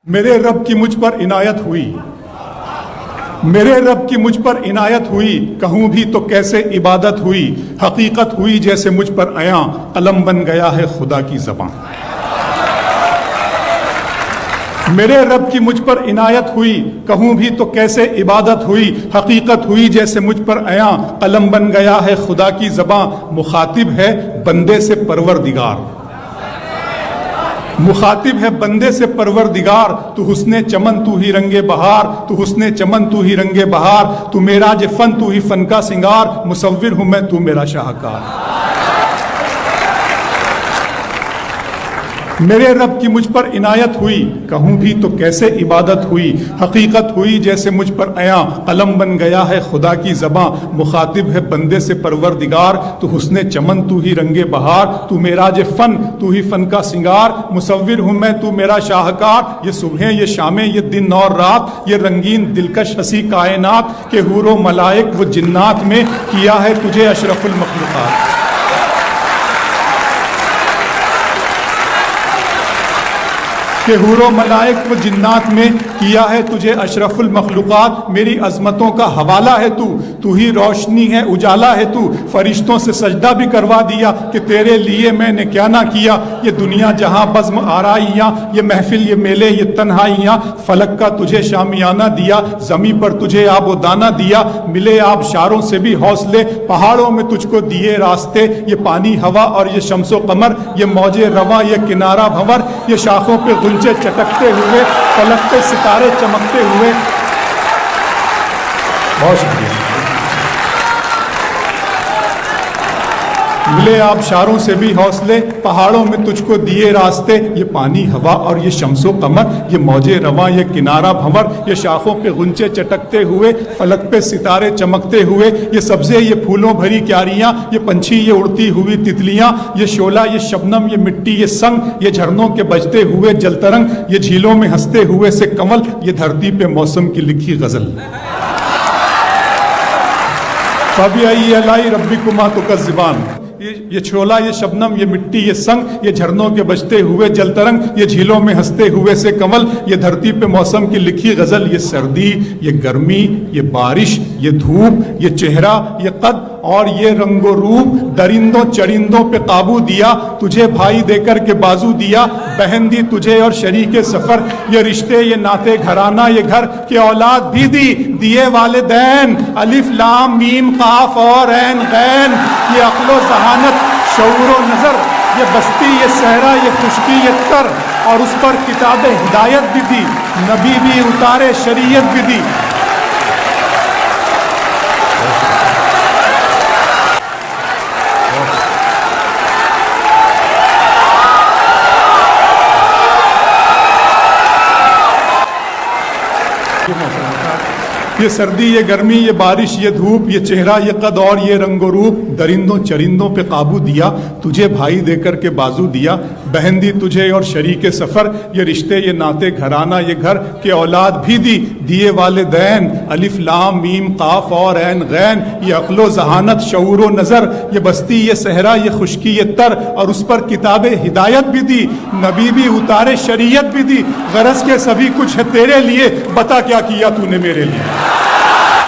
میرے رب کی مجھ پر عنایت ہوئی، میرے رب کی مجھ پر عنایت ہوئی، کہوں بھی تو کیسے عبادت ہوئی، حقیقت ہوئی جیسے مجھ پر عیاں، قلم بن گیا ہے خدا کی زبان۔ میرے رب کی مجھ پر عنایت ہوئی، کہوں بھی تو کیسے عبادت ہوئی، حقیقت ہوئی جیسے مجھ پر عیاں، قلم بن گیا ہے خدا کی زبان۔ مخاطب ہے بندے سے پروردگار، مخاطب ہے بندے سے پروردگار، تو حسن چمن تو ہی رنگ بہار، تو حسن چمن تو ہی رنگ بہار، تو معراج فن تو ہی فن کا سنگار، مصور ہوں میں تو میرا شاہکار۔ میرے رب کی مجھ پر عنایت ہوئی، کہوں بھی تو کیسے عبادت ہوئی، حقیقت ہوئی جیسے مجھ پر عیاں، قلم بن گیا ہے خدا کی زباں۔ مخاطب ہے بندے سے پروردگار، تو حسن چمن تو ہی رنگ بہار، تو معراج فن تو ہی فن کا سنگار، مصور ہوں میں تو میرا شاہکار۔ یہ صبحیں یہ شامیں یہ دن اور رات، یہ رنگین دلکش ہنسی کائنات، کہ حور و ملائک و جنات میں کیا ہے تجھے اشرف المخلوقات۔ کہ حور و ملائک و جنات میں کیا ہے تجھے اشرف المخلوقات۔ میری عظمتوں کا حوالہ ہے تو ہی روشنی ہے اجالا ہے تو، فرشتوں سے سجدہ بھی کروا دیا کہ تیرے لیے میں نے کیا نہ کیا۔ یہ دنیا جہاں بزم آرائیاں، یہ محفل یہ میلے یہ تنہائیاں، فلک کا تجھے شامیانہ دیا، زمیں پر تجھے آب و دانہ دیا، ملے آبشاروں سے بھی حوصلے، پہاڑوں میں تجھ کو دیے راستے، یہ پانی ہوا اور یہ شمس و قمر، یہ موج رواں یہ کنارہ بھنور، یہ شاخوں پہ غنچے چٹکتے ہوئے، فلک پہ ستارے چمکتے ہوئے۔ بہت شکریہ۔ ملے آبشاروں سے بھی حوصلے، پہاڑوں میں تجھ کو دیے راستے، یہ پانی ہوا اور یہ شمس و قمر، یہ موج رواں یہ کنارہ بھنور، یہ شاخوں پہ غنچے چٹکتے ہوئے، فلک پہ ستارے چمکتے ہوئے، یہ سبزے یہ پھولوں بھری کیاریاں، یہ پنچھی یہ اڑتی ہوئی تتلیاں، یہ شعلہ یہ شبنم یہ مٹی یہ سنگ، یہ جھرنوں کے بجتے ہوئے جل ترنگ، یہ جھیلوں میں ہنستے ہوئے سے کمل، یہ دھرتی پہ موسم کی لکھی غزل۔ فَبِأَيِّ آلَاءِ رَبِّكُمَا تُكَذِّبَانِ، یہ چھولا یہ شبنم یہ مٹی یہ سنگ، یہ جھرنوں کے بجتے ہوئے جل ترنگ، یہ جھیلوں میں ہنستے ہوئے سے کمل، یہ دھرتی پہ موسم کی لکھی غزل۔ یہ سردی یہ گرمی یہ بارش یہ دھوپ یہ چہرہ یہ قد اور یہ رنگ و روپ، درندوں چرندوں پہ قابو دیا، تجھے بھائی دے کر کے بازو دیا، بہن دی تجھے اور شریک سفر، یہ رشتے یہ ناتے گھرانہ یہ گھر، کہ اولاد بھی دیے والدین، الف لام میم قاف اور عین غین، یہ عقل و ذہانت شعور و نظر، یہ بستی یہ صحرا یہ خشکی یہ تر، اور اس پر کتاب ہدایت بھی دی، نبی بھی اتارے شریعت بھی دی۔ یہ سردی یہ گرمی یہ بارش یہ دھوپ، یہ چہرہ یہ قد اور یہ رنگ و روپ، درندوں چرندوں پہ قابو دیا، تجھے بھائی دے کر کے بازو دیا، بہن دی تجھے اور شریک سفر، یہ رشتے یہ ناتے گھرانہ یہ گھر، کہ اولاد بھی دیے والدین، الف لام میم قاف اور عین غین، یہ عقل و ذہانت شعور و نظر، یہ بستی یہ صحرا یہ خشکی یہ تر، اور اس پر کتاب ہدایت بھی دی، نبی بھی اتارے شریعت بھی دی، غرض کے سبھی کچھ ہے تیرے لیے، بتا کیا کیا تو نے میرے لیے۔